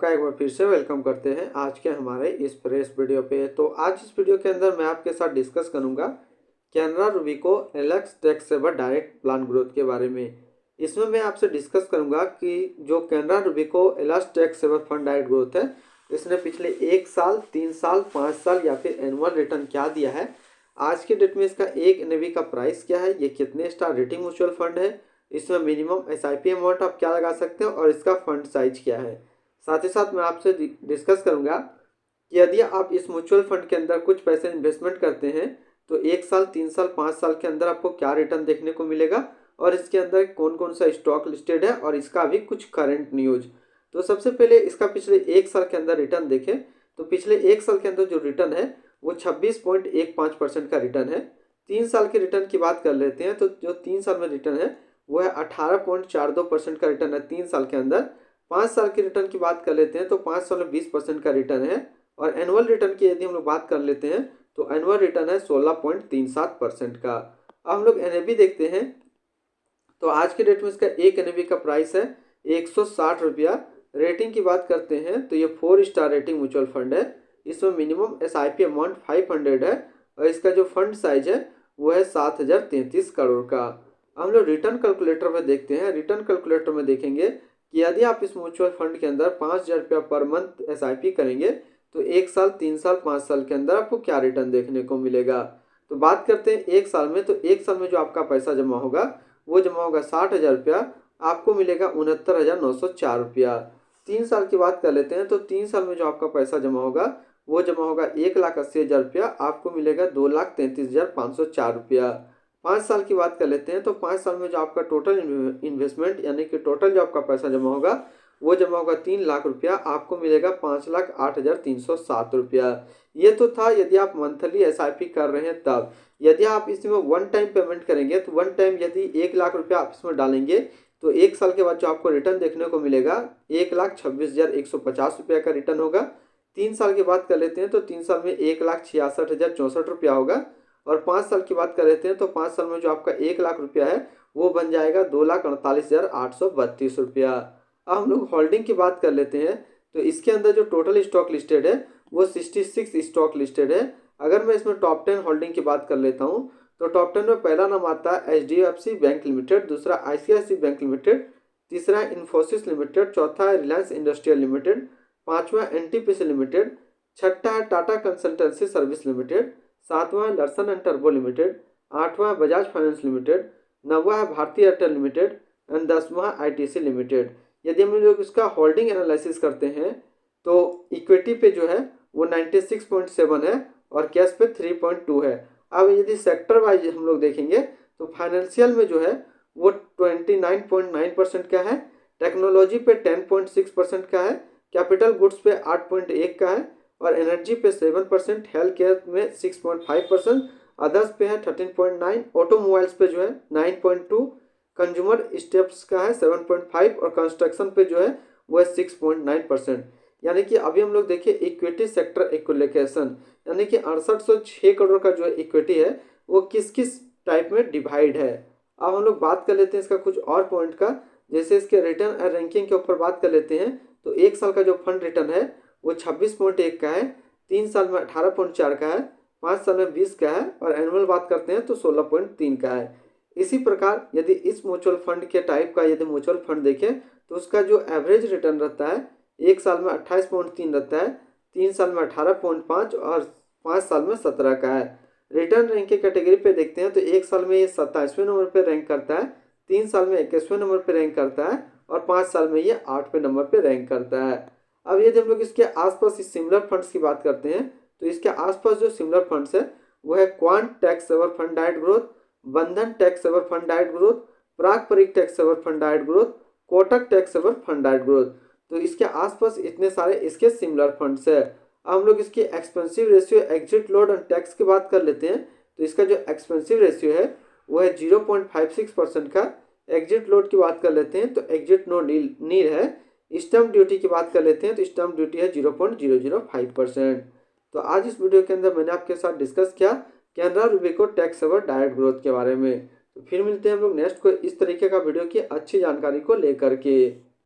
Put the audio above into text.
आपका एक बार फिर से वेलकम करते हैं आज के हमारे इस फ्रेश वीडियो पे। तो आज इस वीडियो के अंदर मैं आपके साथ डिस्कस करूंगा Canara Robeco ELSS tax saver direct plan growth के बारे में। इसमें मैं आपसे डिस्कस करूंगा कि जो Canara Robeco ELSS tax saver fund direct growth है, इसने पिछले 1 साल, 3 साल, 5 साल या फिर एनुअल रिटर्न क्या दिया है, आज के डेट में इसका एक एनएवी का प्राइस क्या है, ये कितने स्टार रेटिंग म्यूचुअल फंड है, इसमें मिनिमम एसआईपी अमाउंट आप क्या लगा सकते हैं और इसका फंड साइज क्या है। साथ ही साथ मैं आपसे डिस्कस करूंगा कि यदि आप इस म्यूचुअल फंड के अंदर कुछ पैसे इन्वेस्टमेंट करते हैं तो 1 साल, 3 साल, 5 साल के अंदर आपको क्या रिटर्न देखने को मिलेगा और इसके अंदर कौन कौन सा स्टॉक लिस्टेड है और इसका भी कुछ करंट न्यूज। तो सबसे पहले इसका पिछले 1 साल के अंदर रिटर्न देखें तो पिछले 1 साल के अंदर जो रिटर्न है वो 26.15% का रिटर्न है। 3 साल के रिटर्न की बात कर लेते हैं तो जो 3 साल में रिटर्न है वो है 18.42% का रिटर्न है 3 साल के अंदर। 5 साल के रिटर्न की बात कर लेते हैं तो 5 साल में 20% का रिटर्न है और एनुअल रिटर्न की यदि हम लोग बात कर लेते हैं तो एनुअल रिटर्न है 16.37% का। अब हम लोग एनएवी देखते हैं तो आज के डेट में इसका एक एनएवी का प्राइस है 160 रुपया। रेटिंग की बात करते हैं तो ये 4 स्टार रेटिंग म्यूचुअल फंड है। इसमें मिनिमम एसआईपी अमाउंट 500 है और इसका जो फंड साइज है वो है 7033 करोड़ का। हम लोग रिटर्न कैलकुलेटर में देखते हैं। रिटर्न कैलकुलेटर में देखेंगे कि यदि आप इस म्यूचुअल फंड के अंदर 5000 रुपया पर मंथ एसआईपी करेंगे तो 1 साल, 3 साल, 5 साल के अंदर आपको क्या रिटर्न देखने को मिलेगा। तो बात करते हैं 1 साल में, तो 1 साल में जो आपका पैसा जमा होगा वो जमा होगा 60,000 रुपया, आपको मिलेगा 69,904 रुपया। 3 साल की बात कर लेते हैं तो 3 साल में जो आपका पैसा जमा होगा वो जमा होगा 1,80,000 रुपया, आपको मिलेगा 2,33,504 रुपया। 5 साल की बात कर लेते हैं तो 5 साल में जो आपका टोटल इन्वेस्टमेंट यानी कि टोटल जो आपका पैसा जमा होगा वो जमा होगा 3,00,000 रुपया, आपको मिलेगा 5,08,307 रुपया। ये तो था यदि आप मंथली एसआईपी कर रहे हैं तब। यदि आप इसमें वन टाइम पेमेंट करेंगे तो वन टाइम यदि 1,00,000 रुपया आप इसमें डालेंगे तो 1 साल के बाद जो आपको रिटर्न देखने को मिलेगा 1,26,150 रुपया का रिटर्न होगा। 3 साल की बात कर लेते हैं तो 3 साल में 1,66,064 रुपया होगा और 5 साल की बात कर लेते हैं तो 5 साल में जो आपका 1,00,000 रुपया है वो बन जाएगा 2,48,832 रुपया। अब हम लोग होल्डिंग की बात कर लेते हैं तो इसके अंदर जो टोटल स्टॉक लिस्टेड है वो 66 स्टॉक लिस्टेड है। अगर मैं इसमें टॉप 10 होल्डिंग की बात कर लेता हूँ तो टॉप 10 में पहला नाम आता है HDFC बैंक लिमिटेड, दूसरा ICICI बैंक लिमिटेड, तीसरा इन्फोसिस लिमिटेड, चौथा है रिलायंस इंडस्ट्रियल लिमिटेड, पाँचवा NTPC लिमिटेड, छठा है टाटा कंसल्टेंसी सर्विस लिमिटेड, सातवां है लर्सन एंड टर्बो लिमिटेड, आठवां है बजाज फाइनेंस लिमिटेड, नौवां है भारती एयरटेल लिमिटेड एंड 10वां ITC लिमिटेड। यदि हम लोग इसका होल्डिंग एनालिसिस करते हैं तो इक्विटी पे जो है वो 96.7 है और कैश पे 3.2 है। अब यदि सेक्टर वाइज हम लोग देखेंगे तो फाइनेंशियल में जो है वो 29.9% का है, टेक्नोलॉजी पे 10.6% का है, कैपिटल गुड्स पे 8.1 का है और एनर्जी पे 7%, हेल्थ केयर में 6.5%, अदर्स पे है 13.9, ऑटोमोबाइल्स पे जो है 9.2, कंज्यूमर स्टेप्स का है 7.5 और कंस्ट्रक्शन पे जो है वो है 6.9%। यानी कि अभी हम लोग देखिए इक्विटी सेक्टर इक्विलोकेशन यानी कि 6806 करोड़ का जो इक्विटी है वो किस किस टाइप में डिवाइड है। अब हम लोग बात कर लेते हैं इसका कुछ और पॉइंट का, जैसे इसके रिटर्न और रैंकिंग के ऊपर बात कर लेते हैं तो 1 साल का जो फंड रिटर्न है वो 26.1 का है, 3 साल में 18.4 का है, 5 साल में 20 का है और एनुअल बात करते हैं तो 16.3 का है। इसी प्रकार यदि इस म्यूचुअल फंड के टाइप का यदि म्यूचुअल फंड देखें तो उसका जो एवरेज रिटर्न रहता है 1 साल में 28.3 रहता है, 3 साल में 18.5 और 5 साल में 17 का है। रिटर्न रैंक के कैटेगरी पे देखते हैं तो 1 साल में ये 27वें नंबर पे रैंक करता है, 3 साल में 21वें नंबर पे रैंक करता है और 5 साल में ये 8वें नंबर पे रैंक करता है। अब यदि हम लोग इसके आसपास इस सिमिलर फंड्स की बात करते हैं तो इसके आसपास जो सिमिलर फंड्स है वो है Quant tax saver fund direct growth, Bandhan tax saver fund direct growth, Parag tax saver fund direct growth, Kotak tax saver fund direct growth. तो इसके आसपास इतने सारे इसके सिमिलर फंड्स है। अब हम लोग इसकी एक्सपेंसिव रेशियो, एग्जिट लोड और टैक्स की बात कर लेते हैं तो इसका जो एक्सपेंसिव रेशियो है वो है 0.56% का। एग्जिट लोड की बात कर लेते हैं तो एग्जिट नो नील है। स्टैम्प ड्यूटी की बात कर लेते हैं तो स्टैम्प ड्यूटी है 0.005%। तो आज इस वीडियो के अंदर मैंने आपके साथ डिस्कस किया Canara Robeco tax saver direct growth के बारे में। तो फिर मिलते हैं हम लोग नेक्स्ट को इस तरीके का वीडियो की अच्छी जानकारी को लेकर के।